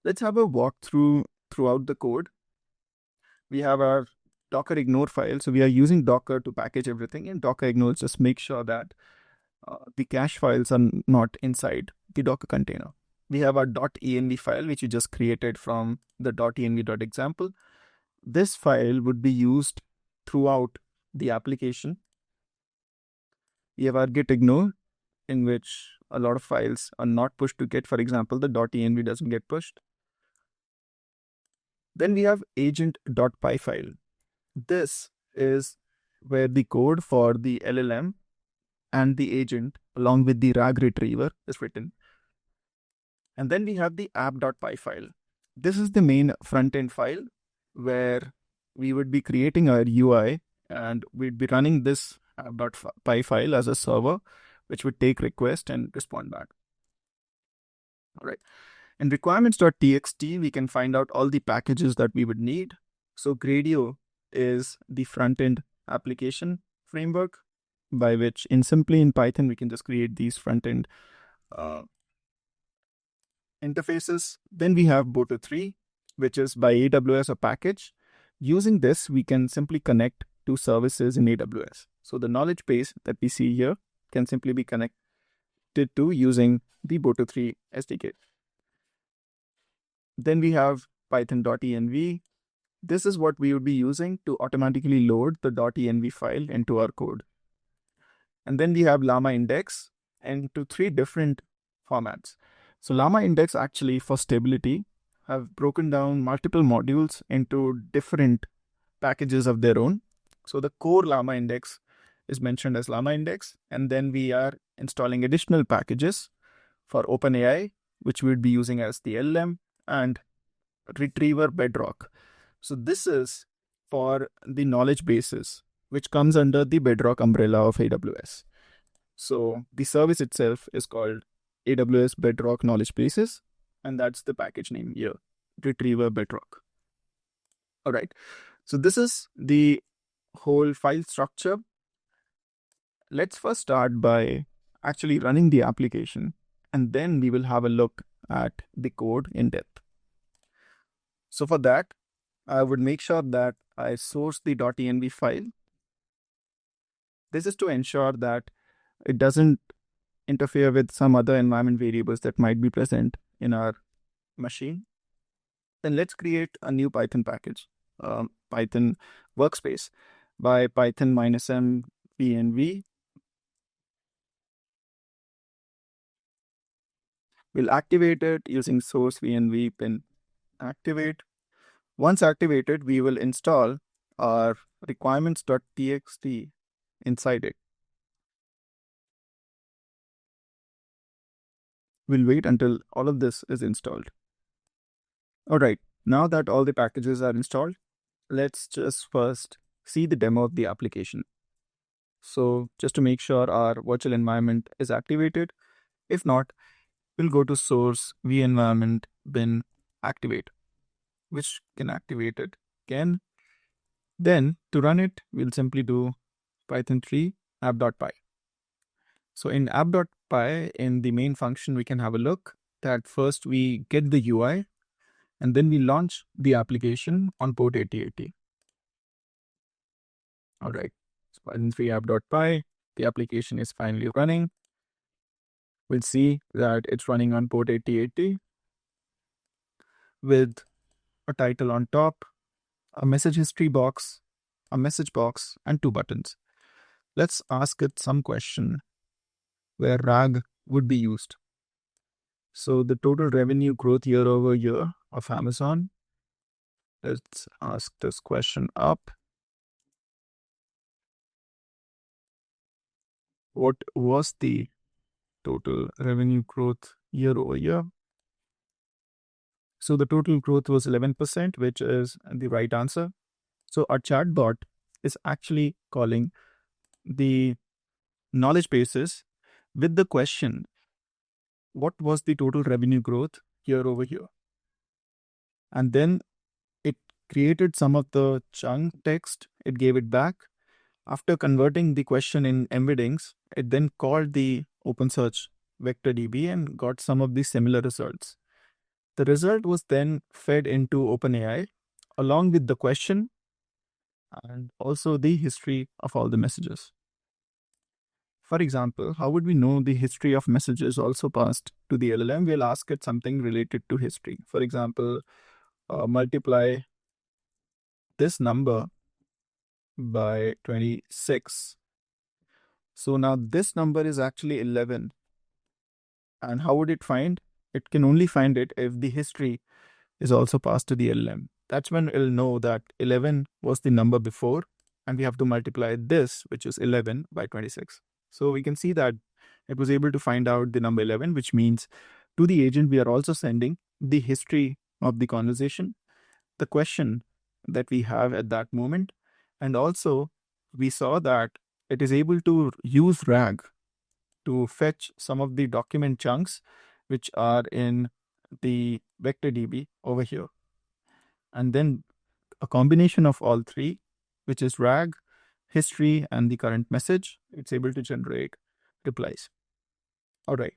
Let's have a walkthrough throughout the code. We have our Docker ignore file. So we are using Docker to package everything, and Docker ignore just make sure that the cache files are not inside the Docker container. We have our .env file, which we just created from the .env.example. This file would be used throughout the application. We have our git ignore, in which a lot of files are not pushed to Git. For example, the .env doesn't get pushed. Then we have agent.py file. This is where the code for the LLM and the agent along with the RAG retriever is written. And then we have the app.py file. This is the main front-end file where we would be creating our UI, and we'd be running this app.py file as a server, which would take request and respond back. All right. In requirements.txt, we can find out all the packages that we would need. So Gradio is the front-end application framework by which simply in Python, we can just create these front-end interfaces. Then we have Boto3, which is by AWS a package. Using this, we can simply connect to services in AWS. So the knowledge base that we see here can simply be connected to using the Boto3 SDK. Then we have python.env. This is what we would be using to automatically load the .env file into our code. And then we have LlamaIndex into 3 different formats. So LlamaIndex actually, for stability, have broken down multiple modules into different packages of their own. So the core LlamaIndex is mentioned as LlamaIndex, and then we are installing additional packages for OpenAI, which we would be using as the LLM, and retriever Bedrock. So this is for the knowledge bases, which comes under the Bedrock umbrella of AWS. So the service itself is called AWS Bedrock Knowledge Bases, and that's the package name here, retriever Bedrock. All right. So this is the whole file structure. Let's first start by actually running the application, and then we will have a look at the code in depth. So for that, I would make sure that I source the .env file. This is to ensure that it doesn't interfere with some other environment variables that might be present in our machine. Then let's create a new Python package, Python workspace by python -m venv. We'll activate it using source venv pin activate. Once activated, we will install our requirements.txt inside it. We'll wait until all of this is installed. All right, now that all the packages are installed, let's just first see the demo of the application. So just to make sure our virtual environment is activated, if not, we'll go to source venv bin activate, which can activate it again. Then to run it, we'll simply do python 3 app.py. So in app.py, in the main function, we can have a look that first we get the UI, and then we launch the application on port 8080. All right, so python 3 app.py, the application is finally running. We'll see that it's running on port 8080 with a title on top, a message history box, a message box, and 2 buttons. Let's ask it some question where RAG would be used. So the total revenue growth year over year of Amazon. Let's ask this question up. What was the total revenue growth year over year? So the total growth was 11%, which is the right answer. So our chatbot is actually calling the knowledge bases with the question, what was the total revenue growth year over year? And then it created some of the chunk text, it gave it back. After converting the question in embeddings, it then called the OpenSearch vector DB and got some of the similar results. The result was then fed into OpenAI along with the question and also the history of all the messages. For example, how would we know the history of messages also passed to the LLM? We'll ask it something related to history. For example, multiply this number by 26. So now this number is actually 11. And how would it find? It can only find it if the history is also passed to the LLM. That's when it'll know that 11 was the number before, and we have to multiply this, which is 11, by 26. So we can see that it was able to find out the number 11, which means to the agent, we are also sending the history of the conversation, the question that we have at that moment. And also, we saw that it is able to use RAG to fetch some of the document chunks which are in the vector DB over here. And then a combination of all three, which is RAG, history, and the current message, it's able to generate replies. All right.